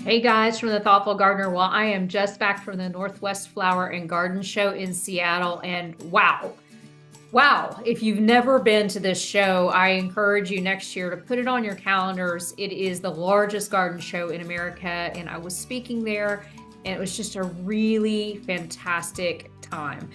Hey guys from the Thoughtful Gardener. Well, I am just back from the Northwest Flower and Garden Show in Seattle, and wow, if you've never been to this show, I encourage you next year to put it on your calendars. It is the largest garden show in America, and I was speaking there, and it was just a really fantastic time.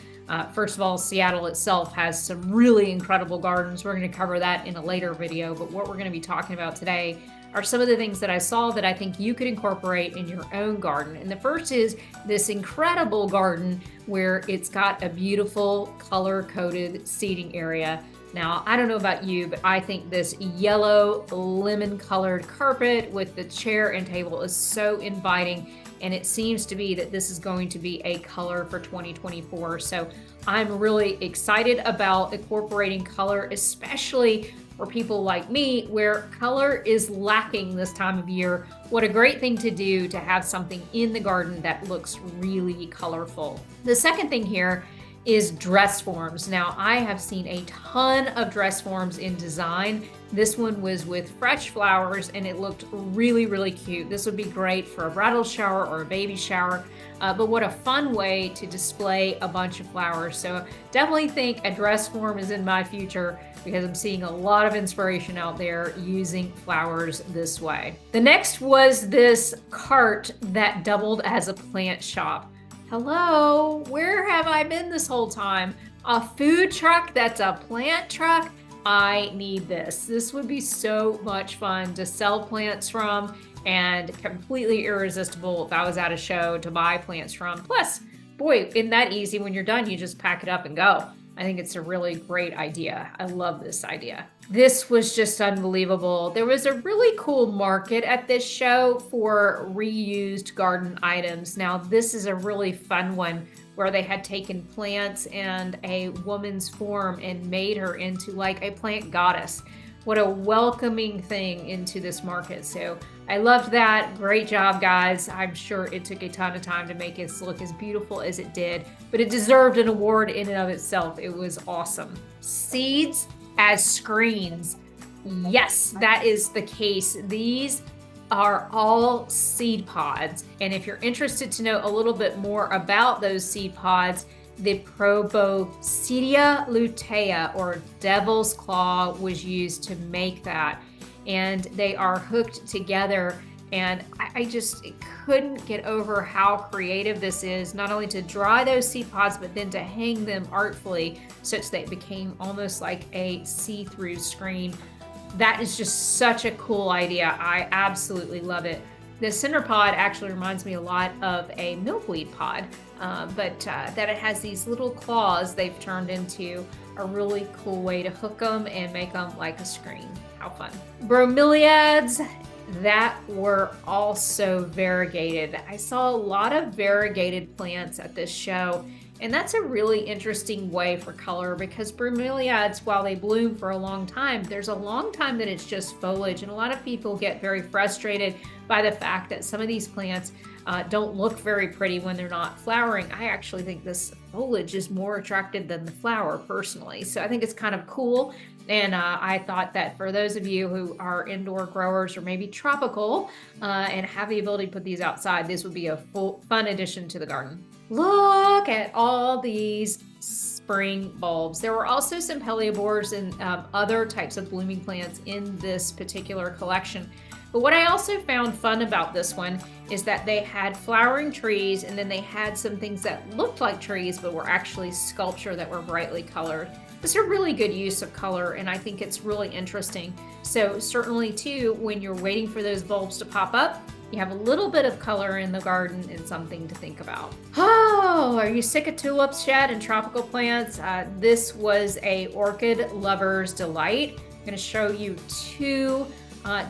First of all, Seattle itself has some really incredible gardens. We're going to cover that in a later video, but what we're going to be talking about today are some of the things that I saw that I think you could incorporate in your own garden. And the first is this incredible garden where it's got a beautiful color-coded seating area. Now, I don't know about you, but I think this yellow lemon-colored carpet with the chair and table is so inviting, and it seems to be that this is going to be a color for 2024. So I'm really excited about incorporating color, especially for people like me where color is lacking this time of year. What a great thing to do to have something in the garden that looks really colorful. The second thing here is dress forms. Now, I have seen a ton of dress forms in design. This one was with fresh flowers and it looked really, really cute. This would be great for a bridal shower or a baby shower, but what a fun way to display a bunch of flowers. So definitely think a dress form is in my future because I'm seeing a lot of inspiration out there using flowers this way. The next was this cart that doubled as a plant shop. Hello, where have I been this whole time? A food truck that's a plant truck? I need this. This would be so much fun to sell plants from and completely irresistible if I was at a show to buy plants from. Plus, boy, isn't that easy? When you're done, you just pack it up and go. I think it's a really great idea. I love this idea. This was just unbelievable. There was a really cool market at this show for reused garden items. Now, this is a really fun one where they had taken plants and a woman's form and made her into like a plant goddess. What a welcoming thing into this market. So I loved that. Great job, guys. I'm sure it took a ton of time to make it look as beautiful as it did, but it deserved an award in and of itself. It was awesome. Seeds as screens. Yes, that is the case. These are all seed pods. And if you're interested to know a little bit more about those seed pods, the Proboscidea lutea, or devil's claw, was used to make that. And they are hooked together. And I just couldn't get over how creative this is, not only to dry those seed pods, but then to hang them artfully such that it became almost like a see-through screen. That is just such a cool idea. I absolutely love it. The center pod actually reminds me a lot of a milkweed pod, but that it has these little claws they've turned into a really cool way to hook them and make them like a screen. How fun. Bromeliads that were also variegated. I saw a lot of variegated plants at this show, and that's a really interesting way for color because bromeliads, while they bloom for a long time, there's a long time that it's just foliage, and a lot of people get very frustrated by the fact that some of these plants don't look very pretty when they're not flowering. I actually think this foliage is more attractive than the flower personally, so I think it's kind of cool. And I thought that for those of you who are indoor growers or maybe tropical and have the ability to put these outside, this would be a fun addition to the garden. Look at all these spring bulbs. There were also some hellebores and other types of blooming plants in this particular collection. But what I also found fun about this one is that they had flowering trees, and then they had some things that looked like trees but were actually sculpture that were brightly colored. It's a really good use of color, and I think it's really interesting. So certainly too, when you're waiting for those bulbs to pop up, you have a little bit of color in the garden and something to think about. Oh, are you sick of tulips yet and tropical plants? This was a orchid lover's delight. I'm going to show you two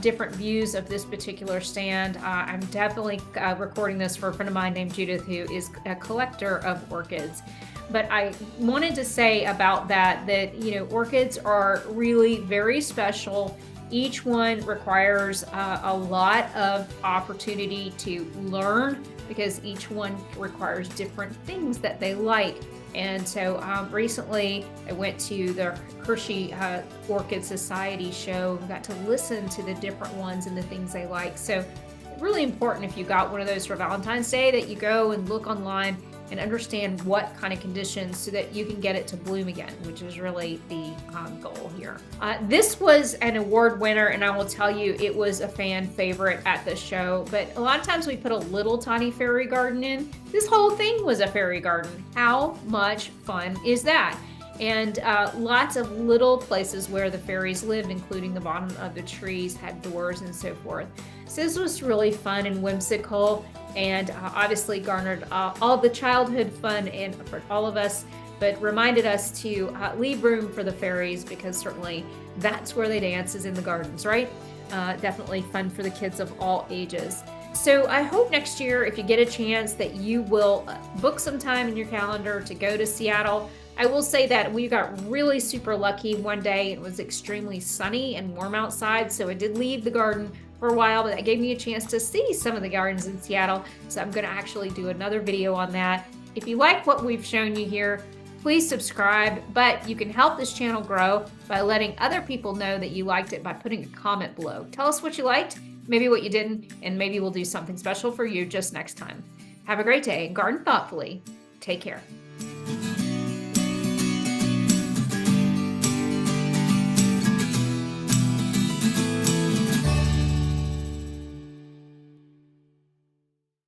different views of this particular stand. I'm definitely recording this for a friend of mine named Judith, who is a collector of orchids. But I wanted to say about that, you know, orchids are really very special. Each one requires a lot of opportunity to learn because each one requires different things that they like. And so recently I went to the Hershey Orchid Society show and got to listen to the different ones and the things they like. So really important if you got one of those for Valentine's Day that you go and look online and understand what kind of conditions so that you can get it to bloom again, which is really the goal here. This was an award winner, and I will tell you, it was a fan favorite at the show, but a lot of times we put a little tiny fairy garden in. This whole thing was a fairy garden. How much fun is that? And lots of little places where the fairies lived, including the bottom of the trees, had doors and so forth. So this was really fun and whimsical, and obviously garnered all the childhood fun and for all of us, but reminded us to leave room for the fairies, because certainly that's where they dance, is in the gardens, right? Definitely fun for the kids of all ages. So I hope next year, if you get a chance, that you will book some time in your calendar to go to Seattle. I will say that we got really super lucky one day. It was extremely sunny and warm outside, so I did leave the garden for a while, but that gave me a chance to see some of the gardens in Seattle. So I'm going to actually do another video on that. If you like what we've shown you here, please subscribe, but you can help this channel grow by letting other people know that you liked it by putting a comment below. Tell us what you liked, maybe what you didn't, and maybe we'll do something special for you just next time. Have a great day and garden thoughtfully. Take care.